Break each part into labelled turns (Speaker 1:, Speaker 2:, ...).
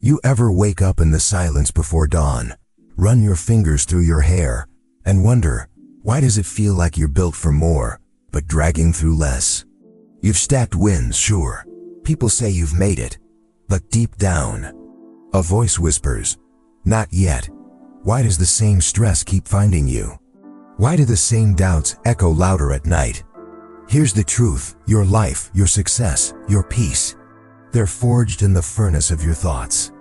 Speaker 1: You ever wake up in the silence before dawn, run your fingers through your hair, and wonder, why does it feel like you're built for more, but dragging through less? You've stacked wins, sure. People say you've made it. But deep down, a voice whispers, not yet. Why does the same stress keep finding you? Why do the same doubts echo louder at night? Here's the truth: your life, your success, your peace, they're forged in the furnace of your thoughts.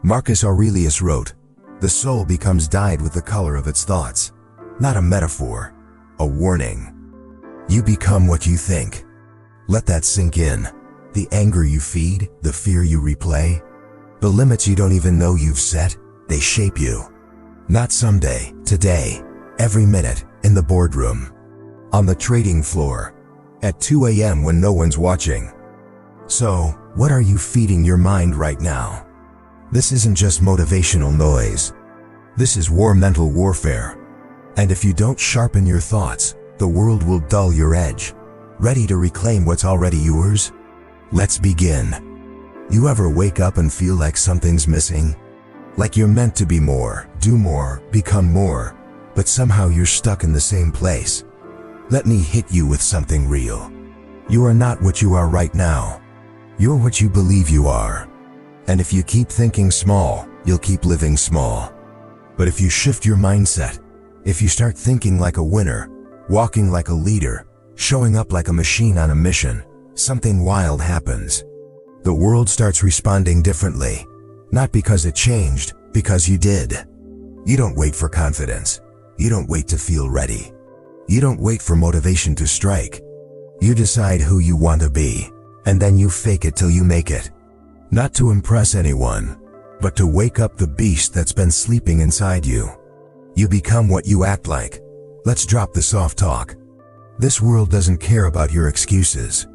Speaker 1: Marcus Aurelius wrote, "The soul becomes dyed with the color of its thoughts." Not a metaphor, a warning. You become what you think. Let that sink in. The anger you feed, the fear you replay, the limits you don't even know you've set, they shape you. Not someday, today, every minute, in the boardroom, on the trading floor, at 2 a.m. when no one's watching. So, what are you feeding your mind right now? This isn't just motivational noise. This is mental warfare. And if you don't sharpen your thoughts, the world will dull your edge. Ready to reclaim what's already yours? Let's begin. You ever wake up and feel like something's missing? Like you're meant to be more, do more, become more, but somehow you're stuck in the same place? Let me hit you with something real. You are not what you are right now. You're what you believe you are. And if you keep thinking small, you'll keep living small. But if you shift your mindset, if you start thinking like a winner, walking like a leader, showing up like a machine on a mission, something wild happens. The world starts responding differently. Not because it changed, because you did. You don't wait for confidence. You don't wait to feel ready. You don't wait for motivation to strike. You decide who you want to be, and then you fake it till you make it. Not to impress anyone, but to wake up the beast that's been sleeping inside you. You become what you act like. Let's drop the soft talk. This world doesn't care about your excuses.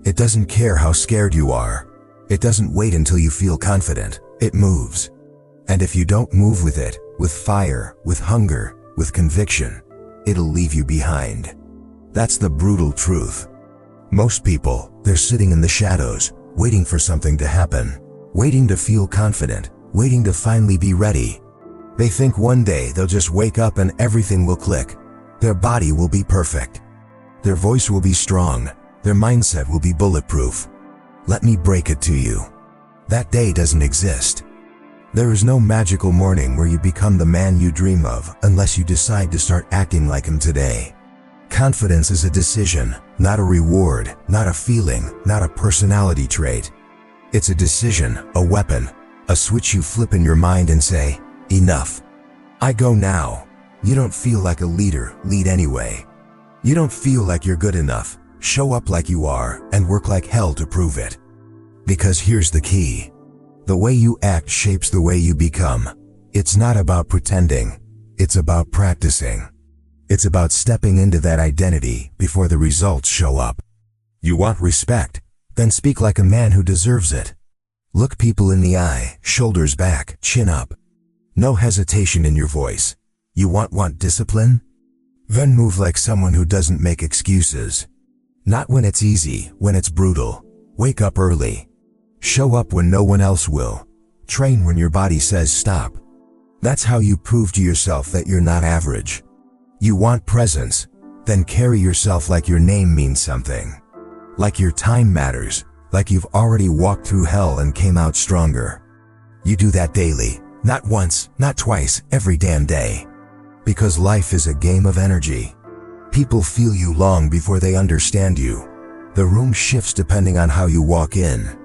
Speaker 1: It doesn't care how scared you are. It doesn't wait until you feel confident. It moves. And if you don't move with it, with fire, with hunger, with conviction, it'll leave you behind. That's the brutal truth. Most people, they're sitting in the shadows, waiting for something to happen, waiting to feel confident, waiting to finally be ready. They think one day they'll just wake up and everything will click. Their body will be perfect. Their voice will be strong. Their mindset will be bulletproof. Let me break it to you. That day doesn't exist. There is no magical morning where you become the man you dream of unless you decide to start acting like him today. Confidence is a decision, not a reward, not a feeling, not a personality trait. It's a decision, a weapon, a switch you flip in your mind and say, enough. I go now. You don't feel like a leader, lead anyway. You don't feel like you're good enough, show up like you are and work like hell to prove it. Because here's the key. The way you act shapes the way you become. It's not about pretending. It's about practicing. It's about stepping into that identity before the results show up. You want respect? Then speak like a man who deserves it. Look people in the eye, shoulders back, chin up. No hesitation in your voice. You want discipline? Then move like someone who doesn't make excuses. Not when it's easy, when it's brutal. Wake up early. Show up when no one else will. Train when your body says stop. That's how you prove to yourself that you're not average. You want presence? Then carry yourself like your name means something. Like your time matters. Like you've already walked through hell and came out stronger. You do that daily. Not once, not twice, every damn day. Because life is a game of energy. People feel you long before they understand you. The room shifts depending on how you walk in.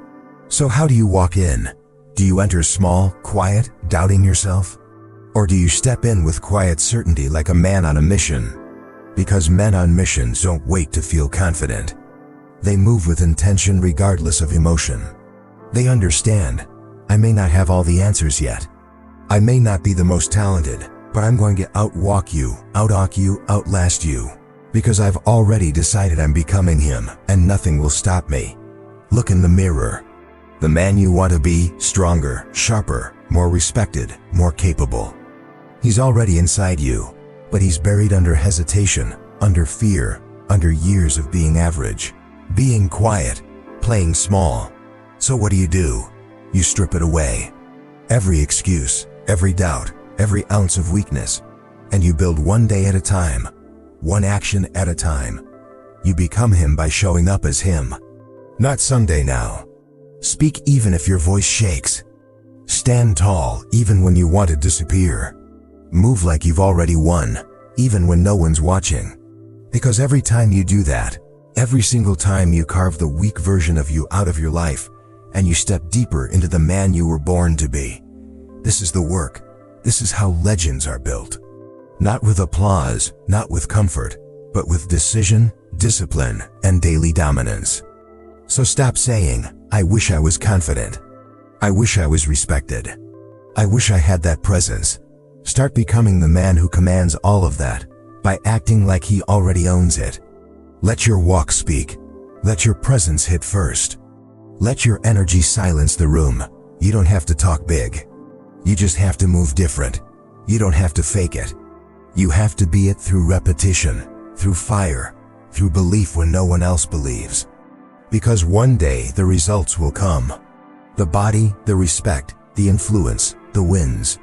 Speaker 1: So how do you walk in? Do you enter small, quiet, doubting yourself? Or do you step in with quiet certainty like a man on a mission? Because men on missions don't wait to feel confident. They move with intention regardless of emotion. They understand, I may not have all the answers yet. I may not be the most talented, but I'm going to outwalk you, outalk you, outlast you. Because I've already decided I'm becoming him, and nothing will stop me. Look in the mirror. The man you want to be, stronger, sharper, more respected, more capable. He's already inside you, but he's buried under hesitation, under fear, under years of being average, being quiet, playing small. So what do? You strip it away. every excuse, every doubt, every ounce of weakness, and you build one day at a time, one action at a time. You become him by showing up as him. Not someday now. Speak even if your voice shakes. Stand tall even when you want to disappear. Move like you've already won, even when no one's watching. Because every time you do that, every single time you carve the weak version of you out of your life, and you step deeper into the man you were born to be. This is the work. This is how legends are built. Not with applause, not with comfort, but with decision, discipline, and daily dominance. So stop saying, I wish I was confident. I wish I was respected. I wish I had that presence. Start becoming the man who commands all of that by acting like he already owns it. Let your walk speak. Let your presence hit first. Let your energy silence the room. You don't have to talk big. You just have to move different. You don't have to fake it. You have to be it through repetition, through fire, through belief when no one else believes. Because one day the results will come. The body, the respect, the influence, the wins.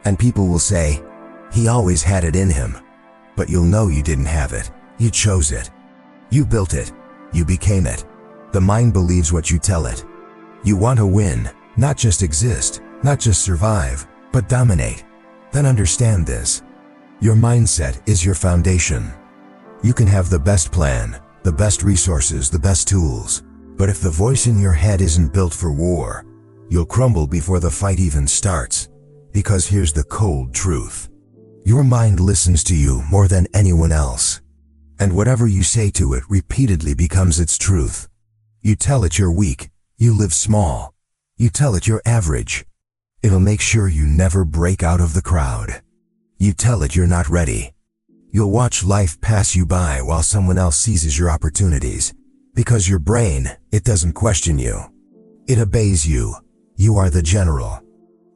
Speaker 1: And people will say, he always had it in him. But you'll know you didn't have it. You chose it. You built it. You became it. The mind believes what you tell it. You want to win, not just exist, not just survive, but dominate. Then understand this. Your mindset is your foundation. You can have the best plan, the best resources, the best tools, but if the voice in your head isn't built for war, you'll crumble before the fight even starts. Because here's the cold truth. Your mind listens to you more than anyone else. And whatever you say to it repeatedly becomes its truth. You tell it you're weak, you live small. You tell it you're average. It'll make sure you never break out of the crowd. You tell it you're not ready. You'll watch life pass you by while someone else seizes your opportunities. Because your brain, it doesn't question you. It obeys you. You are the general.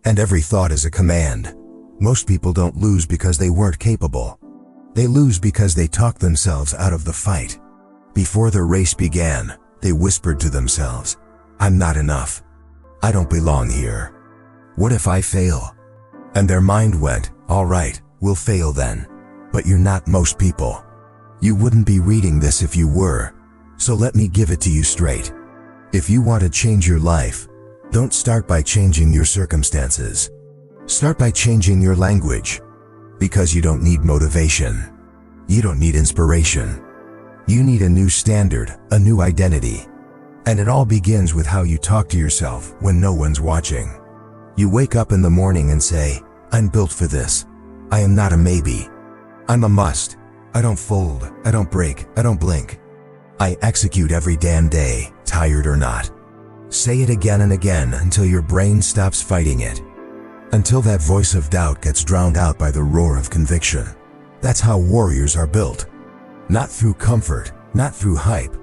Speaker 1: And every thought is a command. Most people don't lose because they weren't capable. They lose because they talked themselves out of the fight. Before the race began, they whispered to themselves, I'm not enough. I don't belong here. What if I fail? And their mind went, all right, we'll fail then. But you're not most people. You wouldn't be reading this if you were. So let me give it to you straight. If you want to change your life, don't start by changing your circumstances. Start by changing your language. Because you don't need motivation. You don't need inspiration. You need a new standard, a new identity. And it all begins with how you talk to yourself when no one's watching. You wake up in the morning and say, I'm built for this. I am not a maybe. I'm a must. I don't fold. I don't break. I don't blink. I execute every damn day, tired or not. Say it again and again until your brain stops fighting it. Until that voice of doubt gets drowned out by the roar of conviction. That's how warriors are built. Not through comfort, not through hype,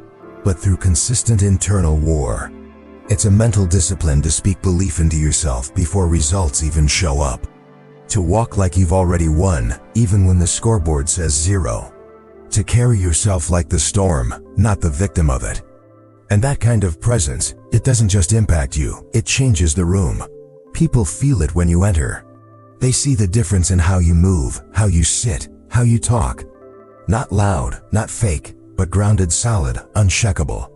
Speaker 1: but through consistent internal war. It's a mental discipline to speak belief into yourself before results even show up. To walk like you've already won, even when the scoreboard says 0. To carry yourself like the storm, not the victim of it. And that kind of presence, it doesn't just impact you, it changes the room. People feel it when you enter. They see the difference in how you move, how you sit, how you talk. Not loud, not fake, but grounded, solid, unshakable.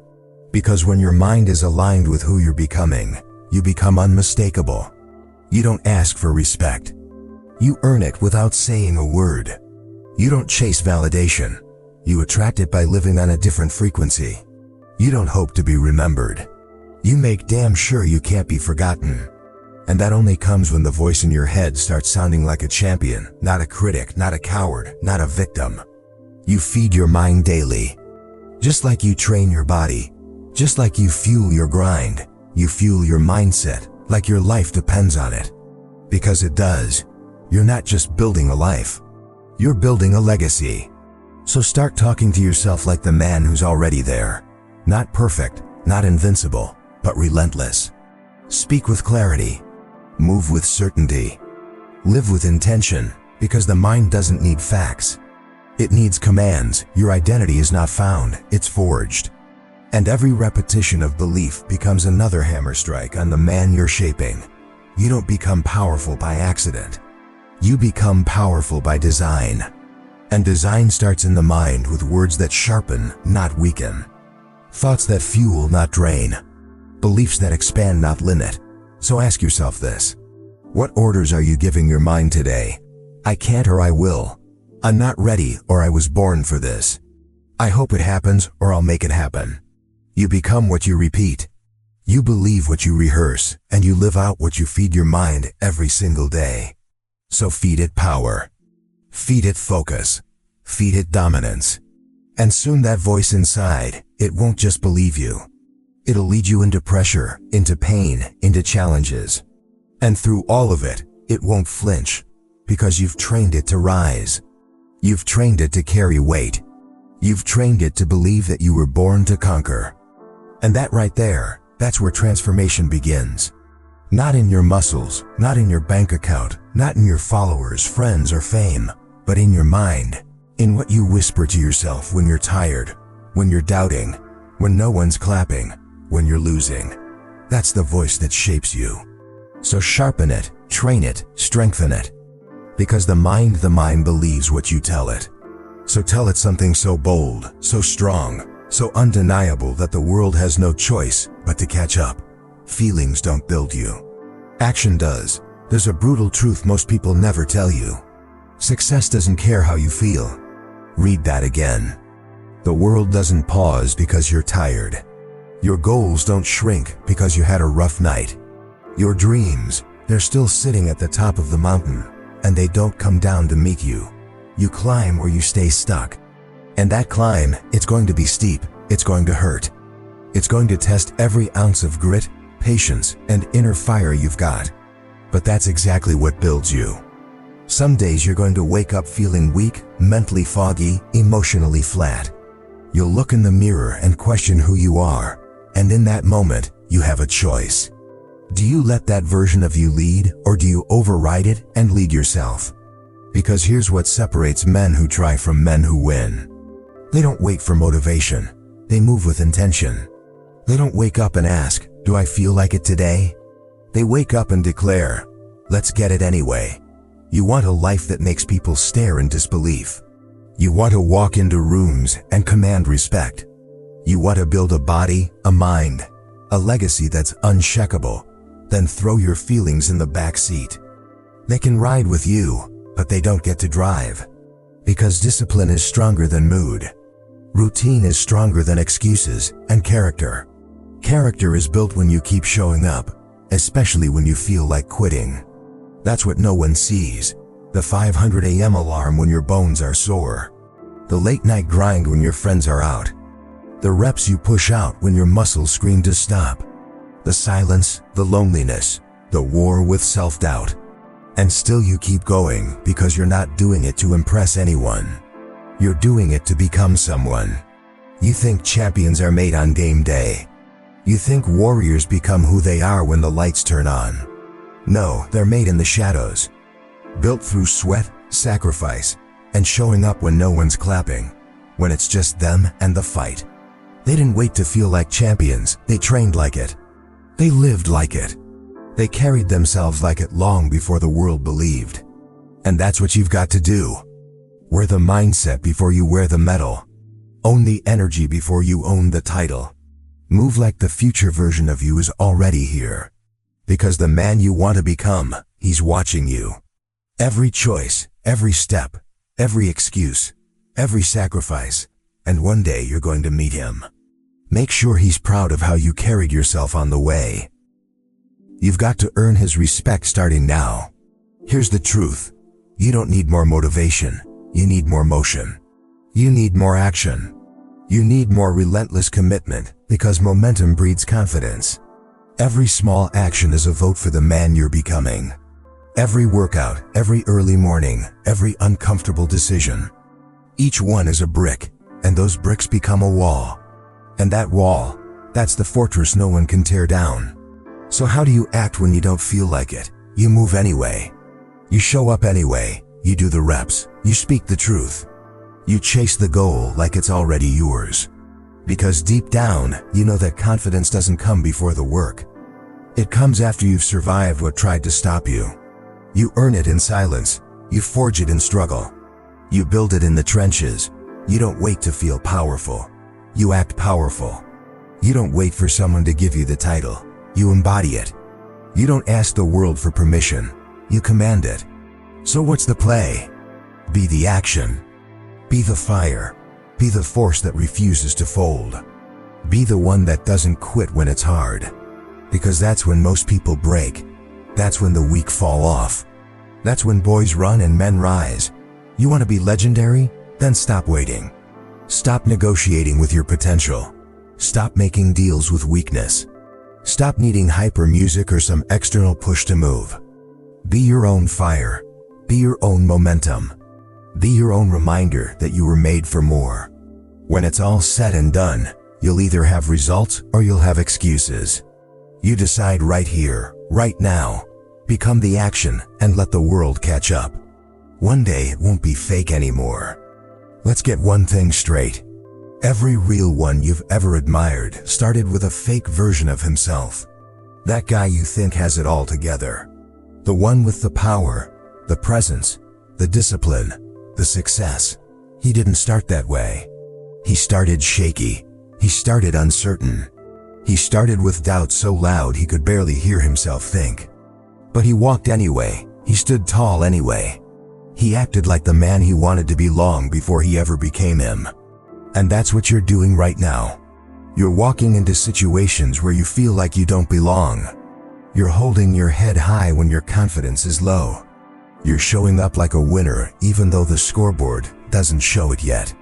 Speaker 1: Because when your mind is aligned with who you're becoming, you become unmistakable. You don't ask for respect. You earn it without saying a word. You don't chase validation. You attract it by living on a different frequency. You don't hope to be remembered. You make damn sure you can't be forgotten. And that only comes when the voice in your head starts sounding like a champion, not a critic, not a coward, not a victim. You feed your mind daily. Just like you train your body, just like you fuel your grind, you fuel your mindset like your life depends on it. Because it does. You're not just building a life. You're building a legacy. So start talking to yourself like the man who's already there. Not perfect, not invincible, but relentless. Speak with clarity. Move with certainty. Live with intention, because the mind doesn't need facts. It needs commands. Your identity is not found, it's forged. And every repetition of belief becomes another hammer strike on the man you're shaping. you don't become powerful by accident. You become powerful by design. And design starts in the mind with words that sharpen, not weaken. Thoughts that fuel, not drain. Beliefs that expand, not limit. So ask yourself this. What orders are you giving your mind today? I can't or I will. I'm not ready or I was born for this. I hope it happens or I'll make it happen. You become what you repeat. You believe what you rehearse, and you live out what you feed your mind every single day. So feed it power. Feed it focus. Feed it dominance. And soon that voice inside, it won't just believe you. It'll lead you into pressure, into pain, into challenges. And through all of it, it won't flinch, because you've trained it to rise. You've trained it to carry weight. You've trained it to believe that you were born to conquer. And that right there, that's where transformation begins. Not in your muscles, not in your bank account, not in your followers, friends, or fame, but in your mind, in what you whisper to yourself when you're tired, when you're doubting, when no one's clapping, when you're losing. That's the voice that shapes you. So sharpen it, train it, strengthen it. Because the mind believes what you tell it. So tell it something so bold, so strong, so undeniable that the world has no choice but to catch up. Feelings don't build you. Action does. There's a brutal truth most people never tell you. Success doesn't care how you feel. Read that again. The world doesn't pause because you're tired. Your goals don't shrink because you had a rough night. Your dreams, they're still sitting at the top of the mountain, and they don't come down to meet you. You climb or you stay stuck. And that climb, it's going to be steep, it's going to hurt. It's going to test every ounce of grit, patience, and inner fire you've got. But that's exactly what builds you. Some days you're going to wake up feeling weak, mentally foggy, emotionally flat. You'll look in the mirror and question who you are, and in that moment, you have a choice. Do you let that version of you lead, or do you override it and lead yourself? Because here's what separates men who try from men who win. They don't wait for motivation. They move with intention. They don't wake up and ask, do I feel like it today? They wake up and declare, let's get it anyway. You want a life that makes people stare in disbelief. You want to walk into rooms and command respect. You want to build a body, a mind, a legacy that's unshakable. Then throw your feelings in the back seat. They can ride with you, but they don't get to drive. Because discipline is stronger than mood. Routine is stronger than excuses, and character. Character is built when you keep showing up, especially when you feel like quitting. That's what no one sees. The 500 a.m. alarm when your bones are sore. The late night grind when your friends are out. The reps you push out when your muscles scream to stop. The silence, the loneliness, the war with self-doubt. And still you keep going because you're not doing it to impress anyone. You're doing it to become someone. You think champions are made on game day. You think warriors become who they are when the lights turn on. No, they're made in the shadows. Built through sweat, sacrifice, and showing up when no one's clapping. When it's just them and the fight. They didn't wait to feel like champions, they trained like it. They lived like it. They carried themselves like it long before the world believed. And that's what you've got to do. Wear the mindset before you wear the medal. Own the energy before you own the title. Move like the future version of you is already here. Because the man you want to become, he's watching you. Every choice, every step, every excuse, every sacrifice, and one day you're going to meet him. Make sure he's proud of how you carried yourself on the way. You've got to earn his respect starting now. Here's the truth. You don't need more motivation. You need more motion. You need more action. You need more relentless commitment because momentum breeds confidence. Every small action is a vote for the man you're becoming. Every workout, every early morning, every uncomfortable decision. Each one is a brick, and those bricks become a wall. And that wall, that's the fortress no one can tear down. So how do you act when you don't feel like it? You move anyway. You show up anyway. You do the reps. You speak the truth. You chase the goal like it's already yours. Because deep down, you know that confidence doesn't come before the work. It comes after you've survived what tried to stop you. You earn it in silence. You forge it in struggle. You build it in the trenches. You don't wait to feel powerful. You act powerful. You don't wait for someone to give you the title. You embody it. You don't ask the world for permission. You command it. So what's the play? Be the action. Be the fire. Be the force that refuses to fold. Be the one that doesn't quit when it's hard. Because that's when most people break. That's when the weak fall off. That's when boys run and men rise. You want to be legendary? Then stop waiting. Stop negotiating with your potential. Stop making deals with weakness. Stop needing hyper music or some external push to move. Be your own fire. Be your own momentum. Be your own reminder that you were made for more. When it's all said and done, you'll either have results or you'll have excuses. You decide right here, right now. Become the action and let the world catch up. One day it won't be fake anymore. Let's get one thing straight. Every real one you've ever admired started with a fake version of himself. That guy you think has it all together. The one with the power, the presence, the discipline, the success. He didn't start that way. He started shaky. He started uncertain. He started with doubt so loud he could barely hear himself think. But he walked anyway. He stood tall anyway. He acted like the man he wanted to be long before he ever became him. And that's what you're doing right now. You're walking into situations where you feel like you don't belong. You're holding your head high when your confidence is low. You're showing up like a winner even though the scoreboard doesn't show it yet.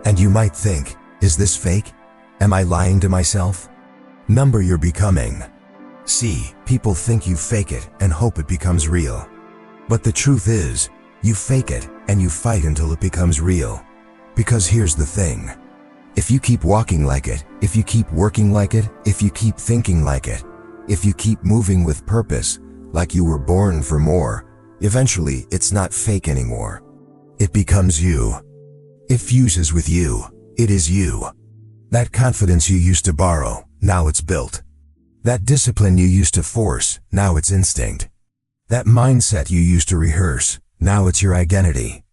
Speaker 1: And you might think, is this fake? Am I lying to myself? Number you're becoming. See, people think you fake it and hope it becomes real. But the truth is, you fake it and you fight until it becomes real. Because here's the thing. If you keep walking like it, if you keep working like it, if you keep thinking like it, if you keep moving with purpose, like you were born for more, eventually it's not fake anymore. It becomes you. It fuses with you. It is you. That confidence you used to borrow, now it's built. That discipline you used to force, now it's instinct. That mindset you used to rehearse, now it's your identity.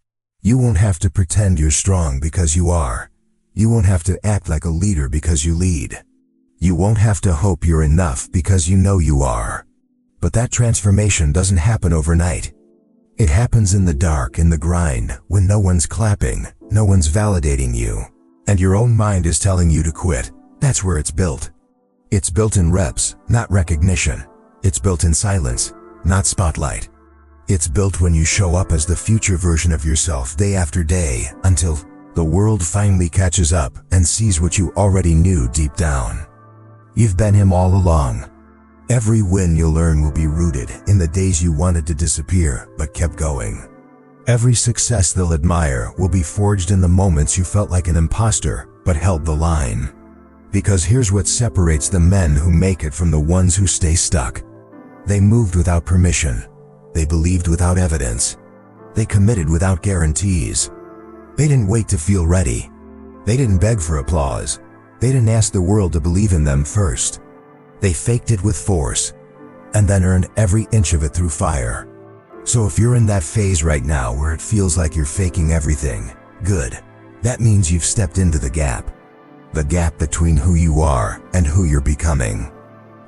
Speaker 1: You won't have to pretend you're strong because you are. You won't have to act like a leader because you lead. You won't have to hope you're enough because you know you are. But that transformation doesn't happen overnight. It happens in the dark, in the grind, when no one's clapping, no one's validating you, and your own mind is telling you to quit. That's where it's built. It's built in reps, not recognition. It's built in silence, not spotlight. It's built when you show up as the future version of yourself day after day until the world finally catches up and sees what you already knew deep down. You've been him all along. Every win you'll earn will be rooted in the days you wanted to disappear but kept going. Every success they'll admire will be forged in the moments you felt like an imposter but held the line. Because here's what separates the men who make it from the ones who stay stuck. They moved without permission. They believed without evidence. They committed without guarantees. They didn't wait to feel ready. They didn't beg for applause. They didn't ask the world to believe in them first. They faked it with force, and then earned every inch of it through fire. So if you're in that phase right now where it feels like you're faking everything, good. That means you've stepped into the gap. The gap between who you are and who you're becoming.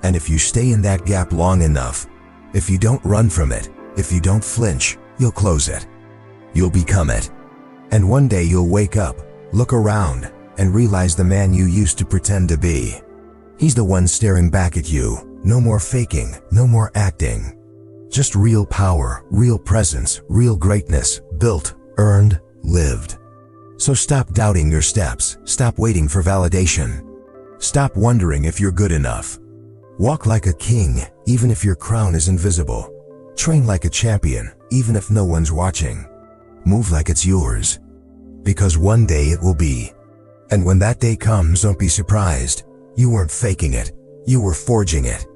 Speaker 1: And if you stay in that gap long enough, if you don't run from it, if you don't flinch, you'll close it. You'll become it. And one day you'll wake up, look around, and realize the man you used to pretend to be. He's the one staring back at you. No more faking, no more acting. Just real power, real presence, real greatness, built, earned, lived. So stop doubting your steps. Stop waiting for validation. Stop wondering if you're good enough. Walk like a king, even if your crown is invisible. Train like a champion, even if no one's watching. Move like it's yours. Because one day it will be. And when that day comes, don't be surprised. You weren't faking it. You were forging it.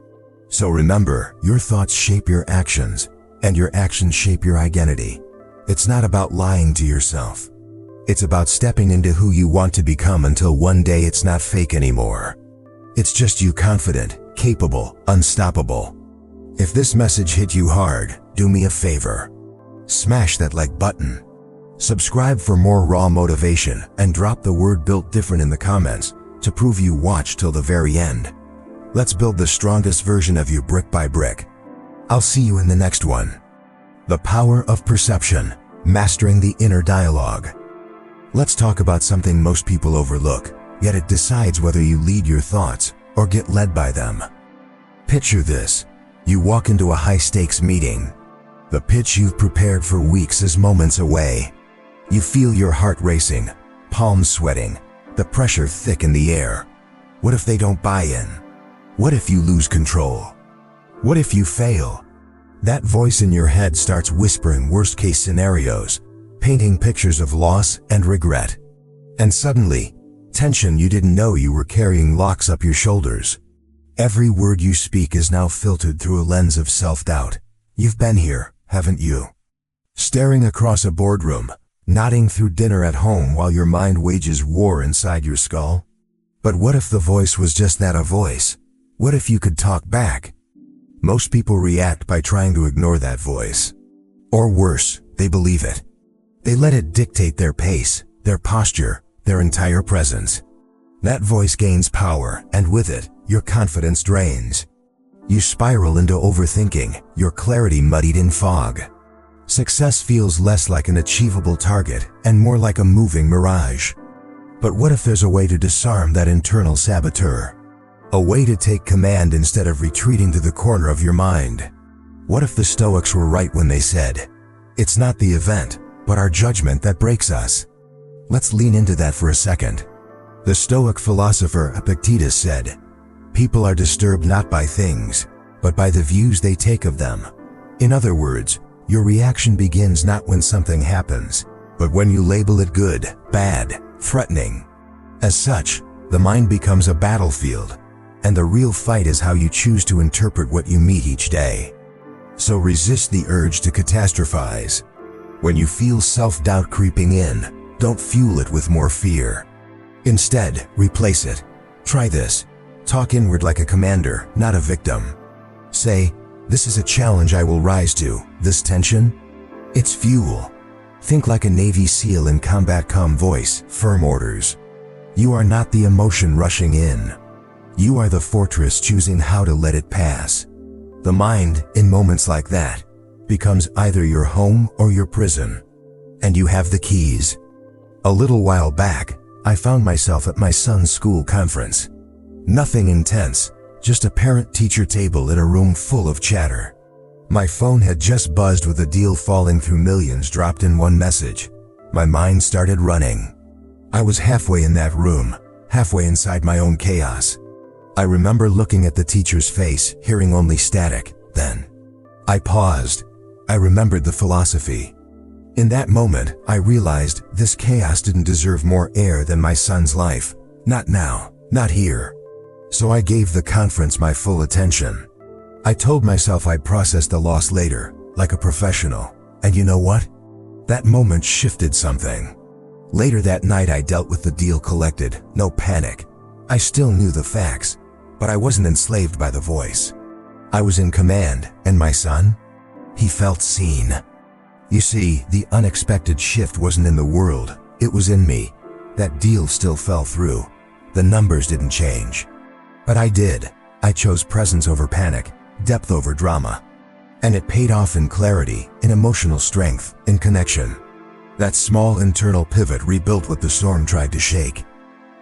Speaker 1: So remember, your thoughts shape your actions, and your actions shape your identity. It's not about lying to yourself. It's about stepping into who you want to become until one day it's not fake anymore. It's just you confident, capable, unstoppable. If this message hit you hard, do me a favor. Smash that like button. Subscribe for more raw motivation and drop the word "built different" in the comments to prove you watched till the very end. Let's build the strongest version of you brick by brick. I'll see you in the next one. The power of perception, mastering the inner dialogue. Let's talk about something most people overlook, yet it decides whether you lead your thoughts or get led by them. Picture this. You walk into a high-stakes meeting. The pitch you've prepared for weeks is moments away. You feel your heart racing, palms sweating, the pressure thick in the air. What if they don't buy in? What if you lose control? What if you fail? That voice in your head starts whispering worst-case scenarios, painting pictures of loss and regret. And suddenly, tension you didn't know you were carrying locks up your shoulders. Every word you speak is now filtered through a lens of self-doubt. You've been here, haven't you? Staring across a boardroom, nodding through dinner at home while your mind wages war inside your skull. But what if the voice was just that, a voice? What if you could talk back? Most people react by trying to ignore that voice. Or worse, they believe it. They let it dictate their pace, their posture, their entire presence. That voice gains power, and with it, your confidence drains. You spiral into overthinking, your clarity muddied in fog. Success feels less like an achievable target and more like a moving mirage. But what if there's a way to disarm that internal saboteur? A way to take command instead of retreating to the corner of your mind? What if the Stoics were right when they said, "It's not the event, but our judgment that breaks us"? Let's lean into that for a second. The Stoic philosopher Epictetus said, "People are disturbed not by things, but by the views they take of them." In other words, your reaction begins not when something happens, but when you label it good, bad, threatening. As such, the mind becomes a battlefield, and the real fight is how you choose to interpret what you meet each day. So resist the urge to catastrophize. When you feel self-doubt creeping in, don't fuel it with more fear. Instead, replace it. Try this. Talk inward like a commander, not a victim. Say, "This is a challenge I will rise to. This tension? It's fuel." Think like a Navy SEAL in combat, calm voice, firm orders. You are not the emotion rushing in. You are the fortress choosing how to let it pass. The mind, in moments like that, becomes either your home or your prison. And you have the keys. A little while back, I found myself at my son's school conference. Nothing intense, just a parent-teacher table in a room full of chatter. My phone had just buzzed with a deal falling through millions dropped in one message. My mind started running. I was halfway in that room, halfway inside my own chaos. I remember looking at the teacher's face, hearing only static. Then I paused. I remembered the philosophy. In that moment, I realized this chaos didn't deserve more air than my son's life. Not now, not here. So I gave the conference my full attention. I told myself I'd process the loss later, like a professional. And you know what? That moment shifted something. Later that night I dealt with the deal collected, no panic. I still knew the facts, but I wasn't enslaved by the voice. I was in command, and my son? He felt seen. You see, the unexpected shift wasn't in the world, it was in me. That deal still fell through. The numbers didn't change. But I did. I chose presence over panic, depth over drama. And it paid off in clarity, in emotional strength, in connection. That small internal pivot rebuilt what the storm tried to shake.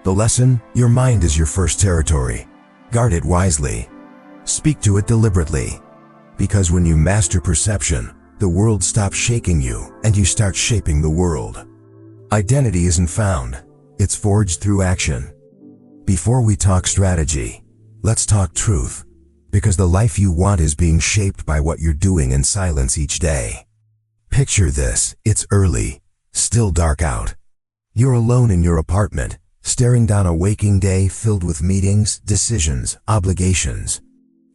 Speaker 1: The lesson? Your mind is your first territory. Guard it wisely. Speak to it deliberately. Because when you master perception, the world stops shaking you, and you start shaping the world. Identity isn't found. It's forged through action. Before we talk strategy, let's talk truth. Because the life you want is being shaped by what you're doing in silence each day. Picture this, it's early, still dark out. You're alone in your apartment, staring down a waking day filled with meetings, decisions, obligations.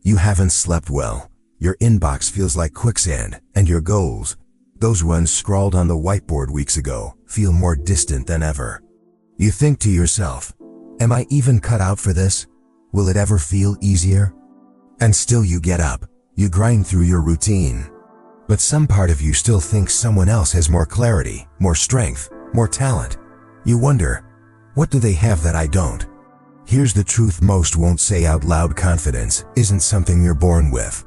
Speaker 1: You haven't slept well. Your inbox feels like quicksand, and your goals, those ones scrawled on the whiteboard weeks ago, feel more distant than ever. You think to yourself, am I even cut out for this? Will it ever feel easier? And still you get up, you grind through your routine. But some part of you still thinks someone else has more clarity, more strength, more talent. You wonder, what do they have that I don't? Here's the truth most won't say out loud: confidence isn't something you're born with.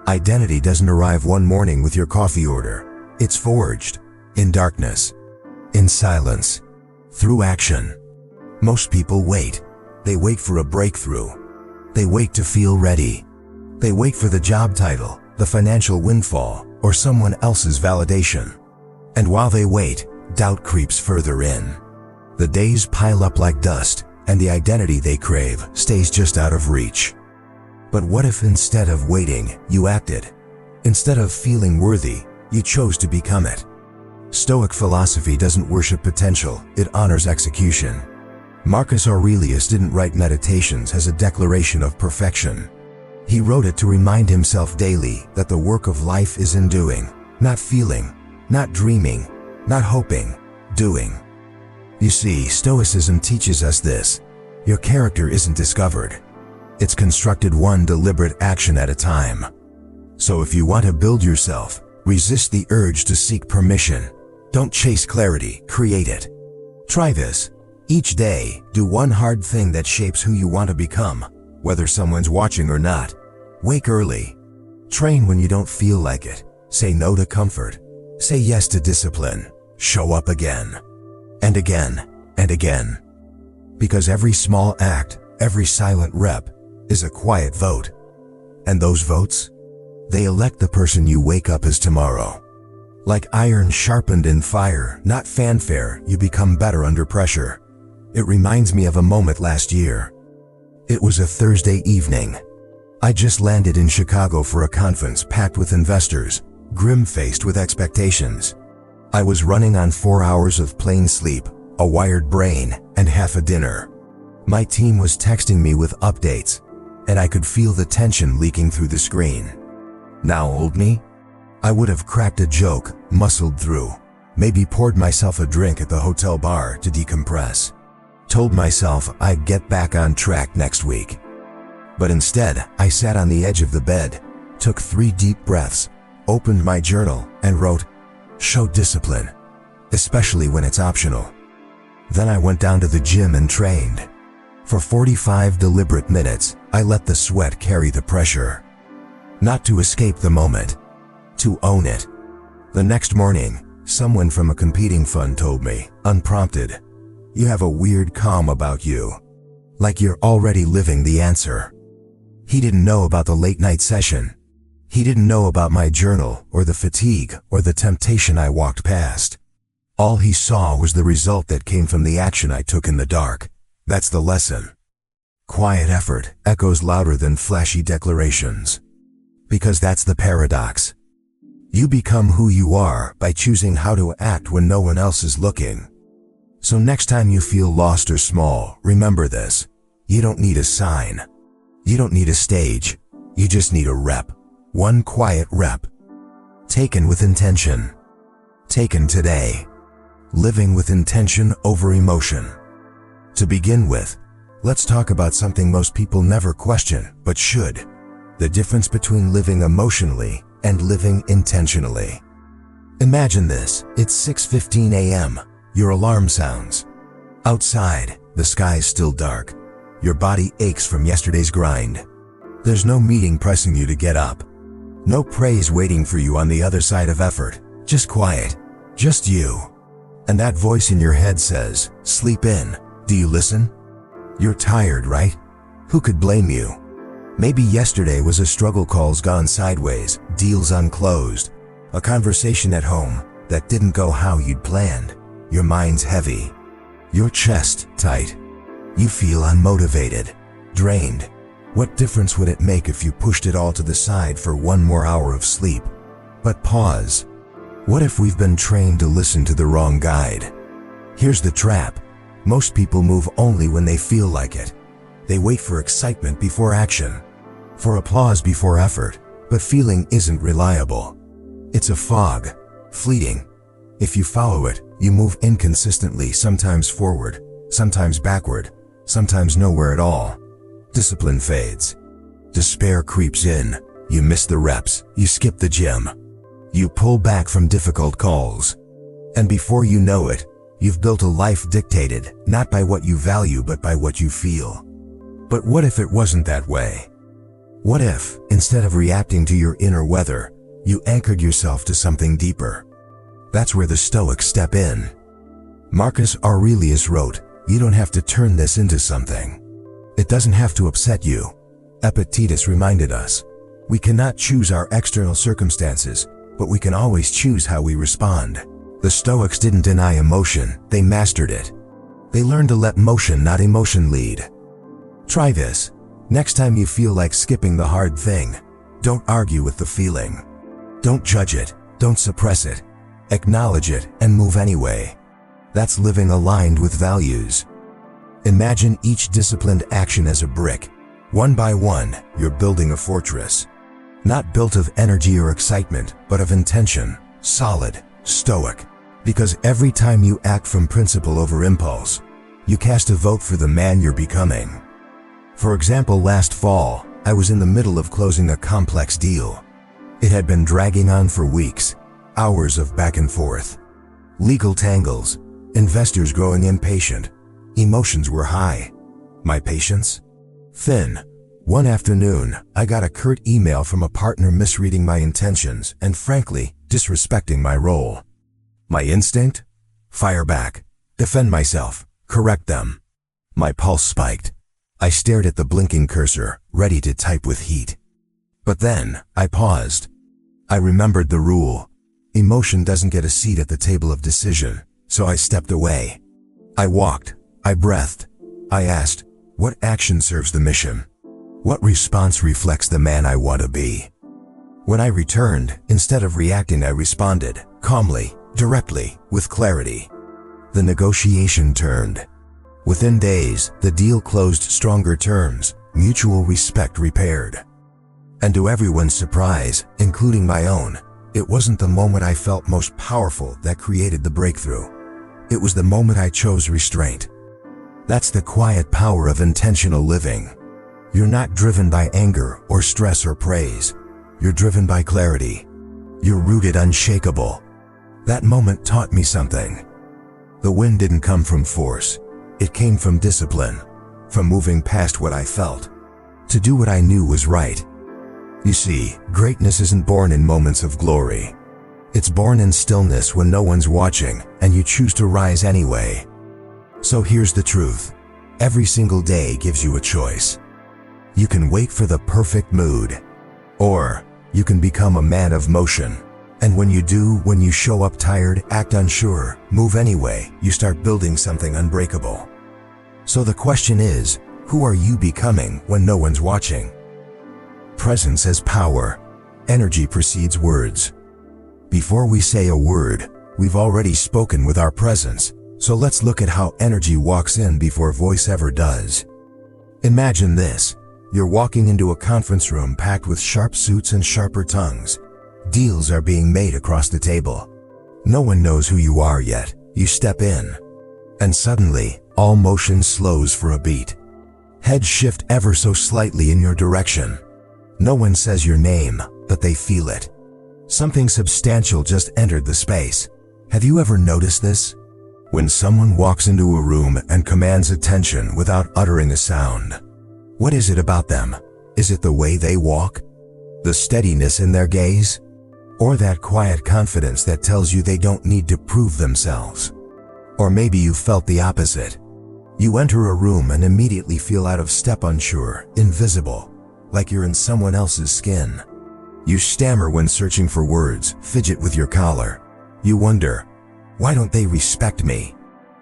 Speaker 1: Identity doesn't arrive one morning with your coffee order. It's forged in darkness, in silence, through action. Most people wait. They wait for a breakthrough. They wait to feel ready. They wait for the job title, the financial windfall, or someone else's validation. And while they wait, doubt creeps further in. The days pile up like dust, and the identity they crave stays just out of reach. But what if instead of waiting, you acted? Instead of feeling worthy, you chose to become it. Stoic philosophy doesn't worship potential, it honors execution. Marcus Aurelius didn't write Meditations as a declaration of perfection. He wrote it to remind himself daily that the work of life is in doing, not feeling, not dreaming, not hoping, doing. You see, Stoicism teaches us this: your character isn't discovered. It's constructed one deliberate action at a time. So if you want to build yourself, resist the urge to seek permission. Don't chase clarity, create it. Try this. Each day, do one hard thing that shapes who you want to become, whether someone's watching or not. Wake early. Train when you don't feel like it. Say no to comfort. Say yes to discipline. Show up again. And again, and again. Because every small act, every silent rep, is a quiet vote. And those votes? They elect the person you wake up as tomorrow. Like iron sharpened in fire, not fanfare, you become better under pressure. It reminds me of a moment last year. It was a Thursday evening. I just landed in Chicago for a conference packed with investors, grim-faced with expectations. I was running on 4 hours of plain sleep, a wired brain, and half a dinner. My team was texting me with updates, and I could feel the tension leaking through the screen. Now old me? I would have cracked a joke, muscled through, maybe poured myself a drink at the hotel bar to decompress. Told myself I'd get back on track next week. But instead, I sat on the edge of the bed, took 3 deep breaths, opened my journal, and wrote, "Show discipline, especially when it's optional." Then I went down to the gym and trained. For 45 deliberate minutes, I let the sweat carry the pressure. Not to escape the moment, to own it. The next morning, someone from a competing fund told me, unprompted, "You have a weird calm about you. Like you're already living the answer." He didn't know about the late night session. He didn't know about my journal, or the fatigue, or the temptation I walked past. All he saw was the result that came from the action I took in the dark. That's the lesson. Quiet effort echoes louder than flashy declarations. Because that's the paradox. You become who you are by choosing how to act when no one else is looking. So next time you feel lost or small, remember this. You don't need a sign. You don't need a stage. You just need a rep. One quiet rep. Taken with intention. Taken today. Living with intention over emotion. To begin with, let's talk about something most people never question, but should. The difference between living emotionally and living intentionally. Imagine this. It's 6:15 a.m. Your alarm sounds. Outside, the sky's still dark. Your body aches from yesterday's grind. There's no meeting pressing you to get up. No praise waiting for you on the other side of effort. Just quiet. Just you. And that voice in your head says, "Sleep in." Do you listen? You're tired, right? Who could blame you? Maybe yesterday was a struggle, calls gone sideways, deals unclosed, a conversation at home that didn't go how you'd planned. Your mind's heavy. Your chest tight. You feel unmotivated, drained. What difference would it make if you pushed it all to the side for 1 more hour of sleep? But pause. What if we've been trained to listen to the wrong guide? Here's the trap. Most people move only when they feel like it. They wait for excitement before action, for applause before effort, but feeling isn't reliable. It's a fog, fleeting. If you follow it, you move inconsistently, sometimes forward, sometimes backward, sometimes nowhere at all. Discipline fades. Despair creeps in. You miss the reps. You skip the gym. You pull back from difficult calls. And before you know it, you've built a life dictated not by what you value but by what you feel. But what if it wasn't that way? What if, instead of reacting to your inner weather, you anchored yourself to something deeper? That's where the Stoics step in. Marcus Aurelius wrote, "You don't have to turn this into something. It doesn't have to upset you." Epictetus reminded us, "We cannot choose our external circumstances, but we can always choose how we respond." The Stoics didn't deny emotion, they mastered it. They learned to let motion, not emotion, lead. Try this. Next time you feel like skipping the hard thing, don't argue with the feeling. Don't judge it, don't suppress it. Acknowledge it and move anyway. That's living aligned with values. Imagine each disciplined action as a brick. One by one, you're building a fortress. Not built of energy or excitement, but of intention, solid, stoic. Because every time you act from principle over impulse, you cast a vote for the man you're becoming. For example, last fall, I was in the middle of closing a complex deal. It had been dragging on for weeks, hours of back and forth. Legal tangles, investors growing impatient, emotions were high. My patience? Thin. One afternoon, I got a curt email from a partner misreading my intentions and, frankly, disrespecting my role. My instinct? Fire back. Defend myself. Correct them. My pulse spiked. I stared at the blinking cursor, ready to type with heat. But then, I paused. I remembered the rule. Emotion doesn't get a seat at the table of decision, so I stepped away. I walked. I breathed. I asked, what action serves the mission? What response reflects the man I want to be? When I returned, instead of reacting, I responded, calmly, directly, with clarity. The negotiation turned. Within days, the deal closed, stronger terms, mutual respect repaired. And to everyone's surprise, including my own, it wasn't the moment I felt most powerful that created the breakthrough. It was the moment I chose restraint. That's the quiet power of intentional living. You're not driven by anger or stress or praise. You're driven by clarity. You're rooted, unshakable. That moment taught me something. The win didn't come from force. It came from discipline, from moving past what I felt, to do what I knew was right. You see, greatness isn't born in moments of glory. It's born in stillness when no one's watching and you choose to rise anyway. So here's the truth. Every single day gives you a choice. You can wait for the perfect mood, or you can become a man of motion. And when you do, when you show up tired, act unsure, move anyway, you start building something unbreakable. So the question is, who are you becoming when no one's watching? Presence has power. Energy precedes words. Before we say a word, we've already spoken with our presence. So let's look at how energy walks in before voice ever does. Imagine this. You're walking into a conference room packed with sharp suits and sharper tongues. Deals are being made across the table. No one knows who you are yet. You step in. And suddenly, all motion slows for a beat. Heads shift ever so slightly in your direction. No one says your name, but they feel it. Something substantial just entered the space. Have you ever noticed this? When someone walks into a room and commands attention without uttering a sound, what is it about them? Is it the way they walk? The steadiness in their gaze? Or that quiet confidence that tells you they don't need to prove themselves? Or maybe you felt the opposite. You enter a room and immediately feel out of step, unsure, invisible, like you're in someone else's skin. You stammer when searching for words, fidget with your collar. You wonder, why don't they respect me?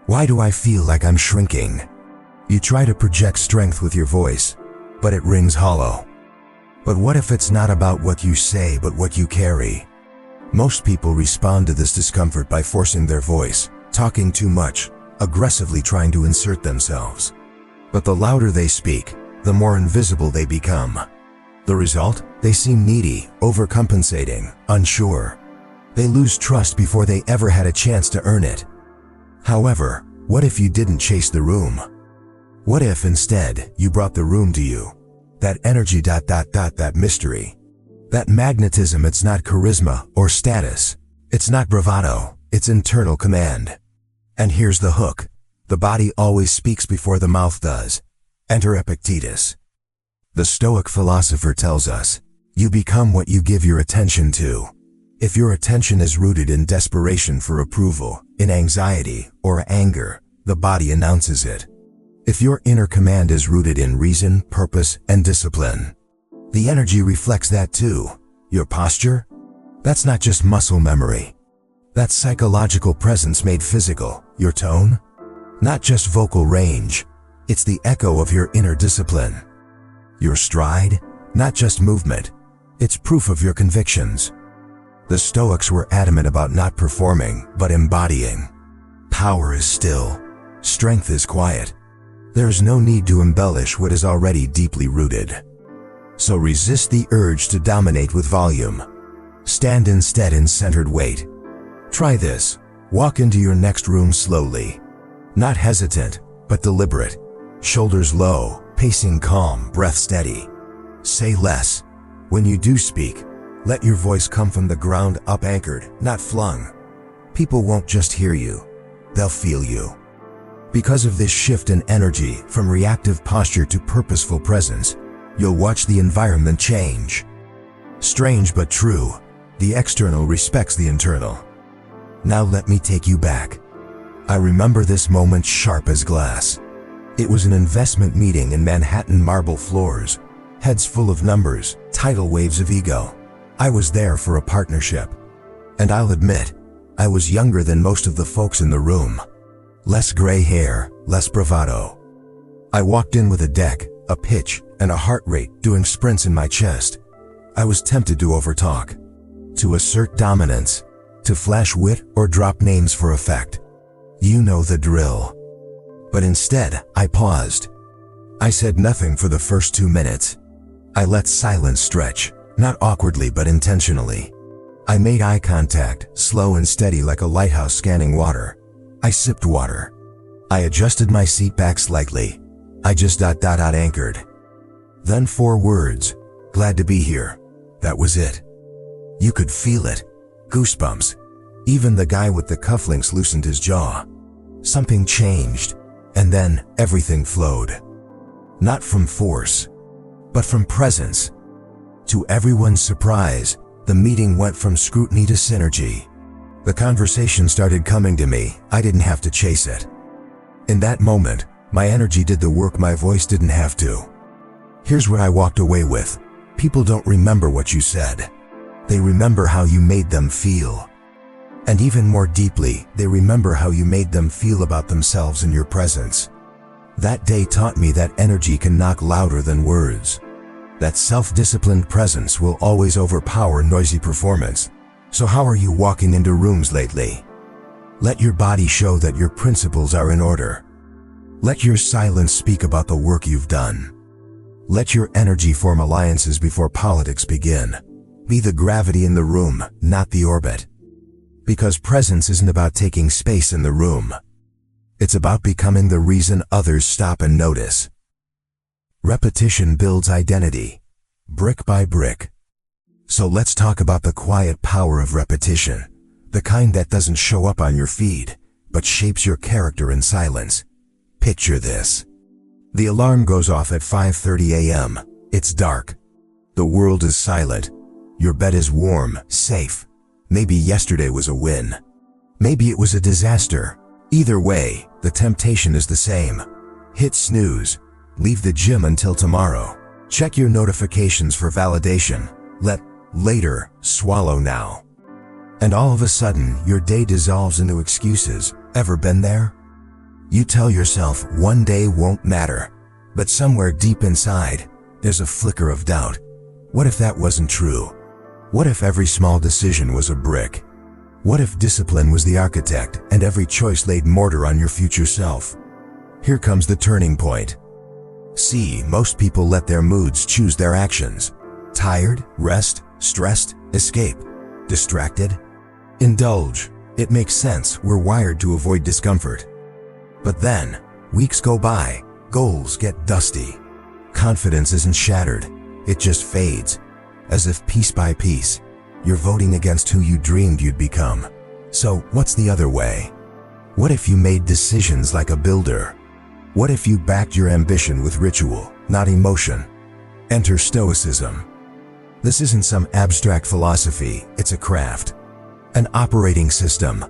Speaker 1: Why do I feel like I'm shrinking? You try to project strength with your voice, but it rings hollow. But what if it's not about what you say, but what you carry? Most people respond to this discomfort by forcing their voice, talking too much, aggressively trying to insert themselves. But the louder they speak, the more invisible they become. The result? They seem needy, overcompensating, unsure. They lose trust before they ever had a chance to earn it. However, what if you didn't chase the room? What if instead you brought the room to you? That energy ... that mystery. That magnetism. It's not charisma or status. It's not bravado. It's internal command. And here's the hook. The body always speaks before the mouth does. Enter Epictetus. The Stoic philosopher tells us, you become what you give your attention to. If your attention is rooted in desperation for approval, in anxiety, or anger, the body announces it. If your inner command is rooted in reason, purpose, and discipline, the energy reflects that too. Your posture? That's not just muscle memory. That's psychological presence made physical. Your tone? Not just vocal range. It's the echo of your inner discipline. Your stride? Not just movement. It's proof of your convictions. The Stoics were adamant about not performing, but embodying. Power is still. Strength is quiet. There's no need to embellish what is already deeply rooted. So resist the urge to dominate with volume. Stand instead in centered weight. Try this. Walk into your next room slowly. Not hesitant, but deliberate. Shoulders low, pacing calm, breath steady. Say less. When you do speak, let your voice come from the ground up, anchored, not flung. People won't just hear you, they'll feel you. Because of this shift in energy from reactive posture to purposeful presence, you'll watch the environment change. Strange but true, the external respects the internal. Now let me take you back. I remember this moment sharp as glass. It was an investment meeting in Manhattan, marble floors, heads full of numbers, tidal waves of ego. I was there for a partnership. And I'll admit, I was younger than most of the folks in the room. Less gray hair, less bravado. I walked in with a deck, a pitch, and a heart rate doing sprints in my chest. I was tempted to overtalk, to assert dominance, to flash wit or drop names for effect. You know the drill. But instead, I paused. I said nothing for the first 2 minutes. I let silence stretch, not awkwardly but intentionally. I made eye contact, slow and steady like a lighthouse scanning water. I sipped water. I adjusted my seat back slightly. I just ... anchored. Then 4 words. Glad to be here. That was it. You could feel it. Goosebumps. Even the guy with the cufflinks loosened his jaw. Something changed. And then everything flowed. Not from force, but from presence. To everyone's surprise, the meeting went from scrutiny to synergy. The conversation started coming to me. I didn't have to chase it. In that moment, my energy did the work my voice didn't have to. Here's what I walked away with. People don't remember what you said. They remember how you made them feel. And even more deeply, they remember how you made them feel about themselves in your presence. That day taught me that energy can knock louder than words. That self-disciplined presence will always overpower noisy performance. So how are you walking into rooms lately? Let your body show that your principles are in order. Let your silence speak about the work you've done. Let your energy form alliances before politics begin. Be the gravity in the room, not the orbit. Because presence isn't about taking space in the room. It's about becoming the reason others stop and notice. Repetition builds identity, brick by brick. So let's talk about the quiet power of repetition, the kind that doesn't show up on your feed, but shapes your character in silence. Picture this. The alarm goes off at 5:30 a.m. It's dark. The world is silent. Your bed is warm, safe. Maybe yesterday was a win. Maybe it was a disaster. Either way, the temptation is the same. Hit snooze. Leave the gym until tomorrow. Check your notifications for validation. Let later swallow now. And all of a sudden, your day dissolves into excuses. Ever been there? You tell yourself one day won't matter, but somewhere deep inside, there's a flicker of doubt. What if that wasn't true? What if every small decision was a brick? What if discipline was the architect and every choice laid mortar on your future self? Here comes the turning point. See, most people let their moods choose their actions. Tired, rest, stressed, escape, distracted. Indulge. It makes sense, we're wired to avoid discomfort. But then, weeks go by, goals get dusty. confidence isn't shattered, it just fades, as if piece by piece, you're voting against who you dreamed you'd become. So, what's the other way? What if you made decisions like a builder? What if you backed your ambition with ritual, not emotion? Enter Stoicism. This isn't some abstract philosophy, it's a craft, an operating system.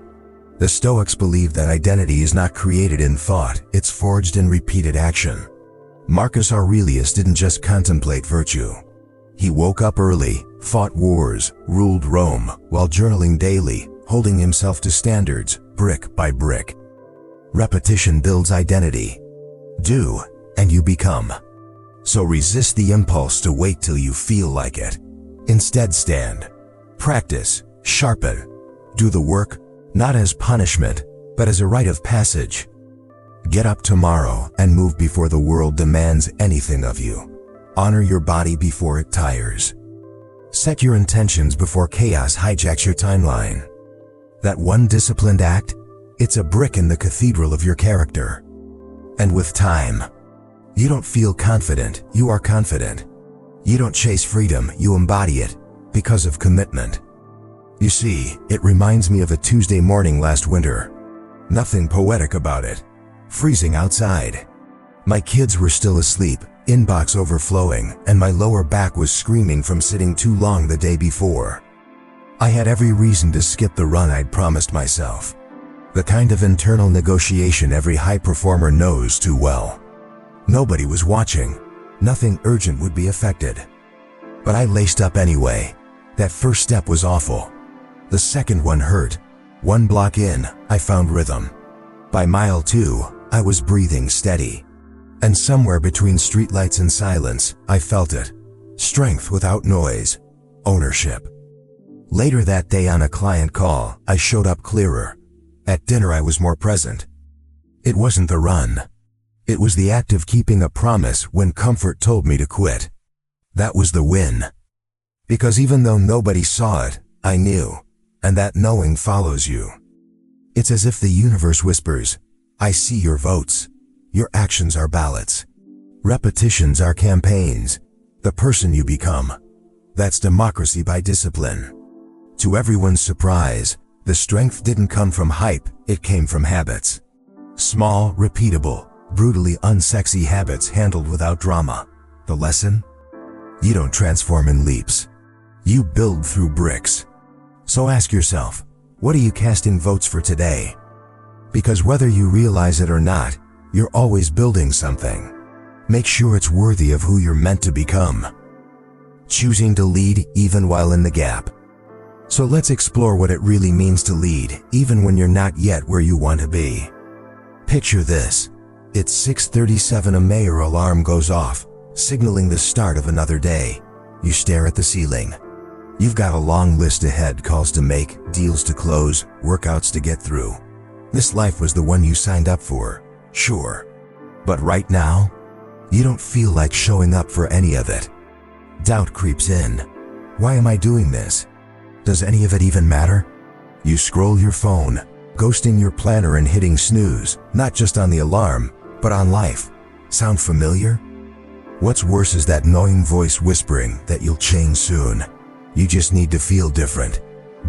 Speaker 1: The Stoics believe that identity is not created in thought, it's forged in repeated action. Marcus Aurelius didn't just contemplate virtue. He woke up early, fought wars, ruled Rome, while journaling daily, holding himself to standards, brick by brick. Repetition builds identity. Do, and you become. So resist the impulse to wait till you feel like it. Instead stand. Practice, sharpen. Do the work, not as punishment, but as a rite of passage. Get up tomorrow and move before the world demands anything of you. Honor your body before it tires. Set your intentions before chaos hijacks your timeline. That one disciplined act, it's a brick in the cathedral of your character. And with time, you don't feel confident, you are confident. You don't chase freedom, you embody it, because of commitment. You see, it reminds me of a Tuesday morning last winter. Nothing poetic about it. Freezing outside. My kids were still asleep, inbox overflowing, and my lower back was screaming from sitting too long the day before. I had every reason to skip the run I'd promised myself. The kind of internal negotiation every high performer knows too well. Nobody was watching. Nothing urgent would be affected. But I laced up anyway. That first step was awful. The second one hurt. One block in, I found rhythm. By mile 2, I was breathing steady. And somewhere between streetlights and silence, I felt it. Strength without noise. Ownership. Later that day on a client call, I showed up clearer. At dinner I was more present. It wasn't the run. It was the act of keeping a promise when comfort told me to quit. That was the win. Because even though nobody saw it, I knew. And that knowing follows you. It's as if the universe whispers, I see your votes. Your actions are ballots. Repetitions are campaigns. The person you become. That's democracy by discipline. To everyone's surprise, the strength didn't come from hype, it came from habits. Small, repeatable, brutally unsexy habits handled without drama. The lesson? You don't transform in leaps. You build through bricks. So ask yourself, what are you casting votes for today? Because whether you realize it or not, you're always building something. Make sure it's worthy of who you're meant to become. Choosing to lead even while in the gap. So let's explore what it really means to lead, even when you're not yet where you want to be. Picture this. It's 6:37, a mayor alarm goes off, signaling the start of another day. You stare at the ceiling. You've got a long list ahead, calls to make, deals to close, workouts to get through. This life was the one you signed up for, sure. But right now, you don't feel like showing up for any of it. Doubt creeps in. Why am I doing this? Does any of it even matter? You scroll your phone, ghosting your planner and hitting snooze, not just on the alarm, but on life. Sound familiar? What's worse is that gnawing voice whispering that you'll change soon. You just need to feel different,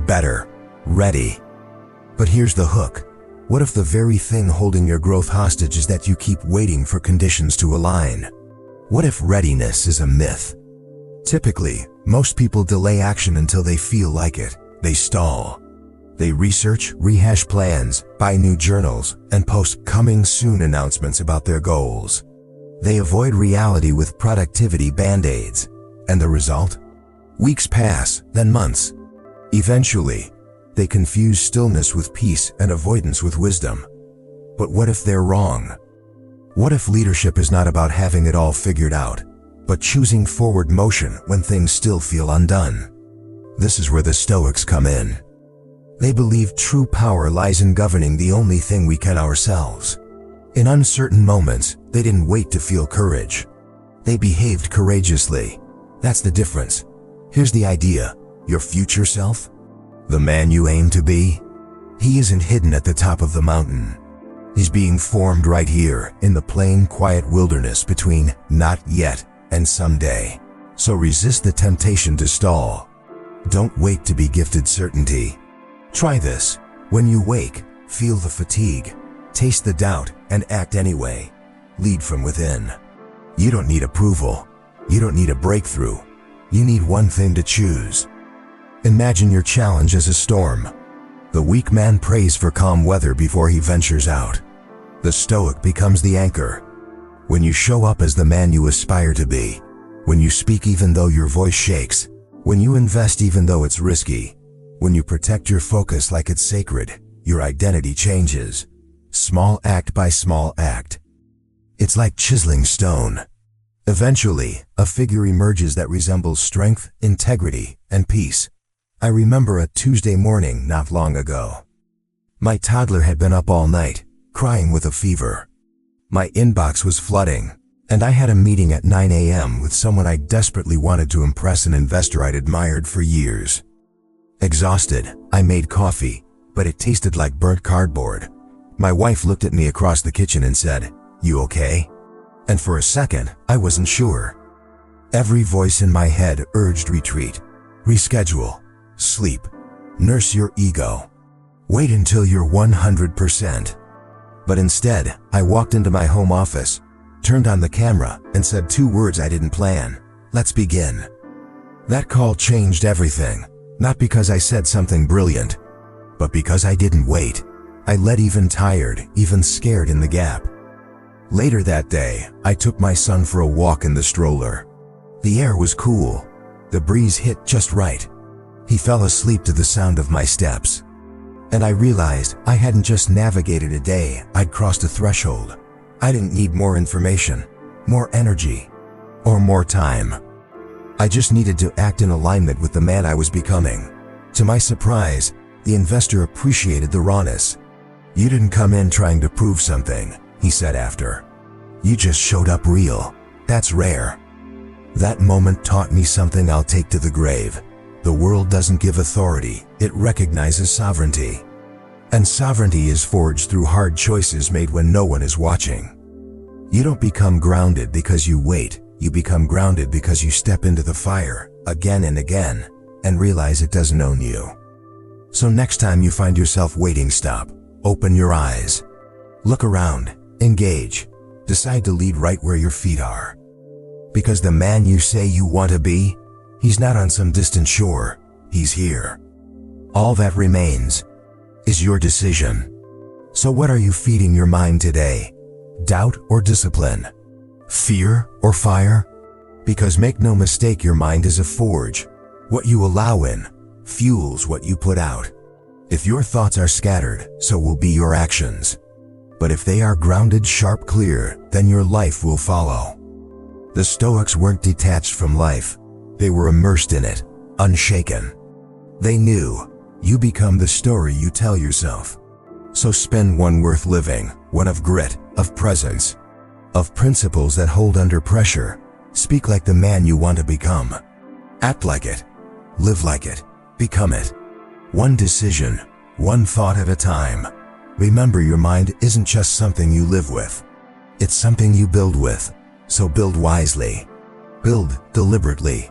Speaker 1: better, ready. But here's the hook. What if the very thing holding your growth hostage is that you keep waiting for conditions to align? What if readiness is a myth? Typically, most people delay action until they feel like it. They stall. They research, rehash plans, buy new journals, and post coming soon announcements about their goals. They avoid reality with productivity band-aids. And the result? Weeks pass, then months. Eventually, they confuse stillness with peace and avoidance with wisdom. But what if they're wrong? What if leadership is not about having it all figured out, but choosing forward motion when things still feel undone? This is where the Stoics come in. They believe true power lies in governing the only thing we can ourselves. In uncertain moments, they didn't wait to feel courage. They behaved courageously. That's the difference. Here's the idea. Your future self, the man you aim to be, he isn't hidden at the top of the mountain. He's being formed right here in the plain, quiet wilderness between not yet and someday. So resist the temptation to stall. Don't wait to be gifted certainty. Try this. When you wake, feel the fatigue, taste the doubt, and act anyway. Lead from within. You don't need approval. You don't need a breakthrough. You need one thing to choose. Imagine your challenge as a storm. The weak man prays for calm weather before he ventures out. The Stoic becomes the anchor. When you show up as the man you aspire to be, when you speak even though your voice shakes, when you invest even though it's risky, when you protect your focus like it's sacred, your identity changes. Small act by small act. It's like chiseling stone. Eventually, a figure emerges that resembles strength, integrity, and peace. I remember a Tuesday morning not long ago. My toddler had been up all night, crying with a fever. My inbox was flooding, and I had a meeting at 9 a.m. with someone I desperately wanted to impress, an investor I'd admired for years. Exhausted, I made coffee, but it tasted like burnt cardboard. My wife looked at me across the kitchen and said, "You okay?" And for a second, I wasn't sure. Every voice in my head urged retreat, reschedule, sleep, nurse your ego, wait until you're 100%. But instead, I walked into my home office, turned on the camera, and said 2 words I didn't plan: "Let's begin." That call changed everything, not because I said something brilliant, but because I didn't wait. I led even tired, even scared in the gap. Later that day, I took my son for a walk in the stroller. The air was cool. The breeze hit just right. He fell asleep to the sound of my steps. And I realized I hadn't just navigated a day, I'd crossed a threshold. I didn't need more information, more energy, or more time. I just needed to act in alignment with the man I was becoming. To my surprise, the investor appreciated the rawness. "You didn't come in trying to prove something," he said after. "You just showed up real. That's rare." That moment taught me something I'll take to the grave. The world doesn't give authority, it recognizes sovereignty. And sovereignty is forged through hard choices made when no one is watching. You don't become grounded because you wait, you become grounded because you step into the fire, again and again, and realize it doesn't own you. So next time you find yourself waiting, stop, open your eyes, look around, engage, decide to lead right where your feet are. Because the man you say you want to be, he's not on some distant shore, he's here. All that remains is your decision. So what are you feeding your mind today? Doubt or discipline? Fear or fire? Because make no mistake, your mind is a forge. What you allow in fuels what you put out. If your thoughts are scattered, so will be your actions. But if they are grounded, sharp, clear, then your life will follow. The Stoics weren't detached from life. They were immersed in it, unshaken. They knew you become the story you tell yourself. So spend one worth living, one of grit, of presence, of principles that hold under pressure. Speak like the man you want to become. Act like it. Live like it. Become it. One decision, one thought at a time. Remember, your mind isn't just something you live with. It's something you build with. So build wisely. Build deliberately.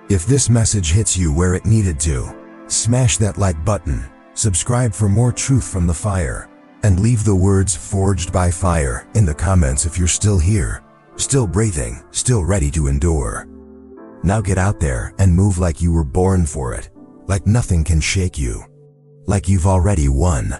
Speaker 1: If this message hits you where it needed to, smash that like button, subscribe for more truth from the fire, and leave the words "forged by fire" in the comments if you're still here, still breathing, still ready to endure. Now get out there and move like you were born for it, like nothing can shake you, like you've already won.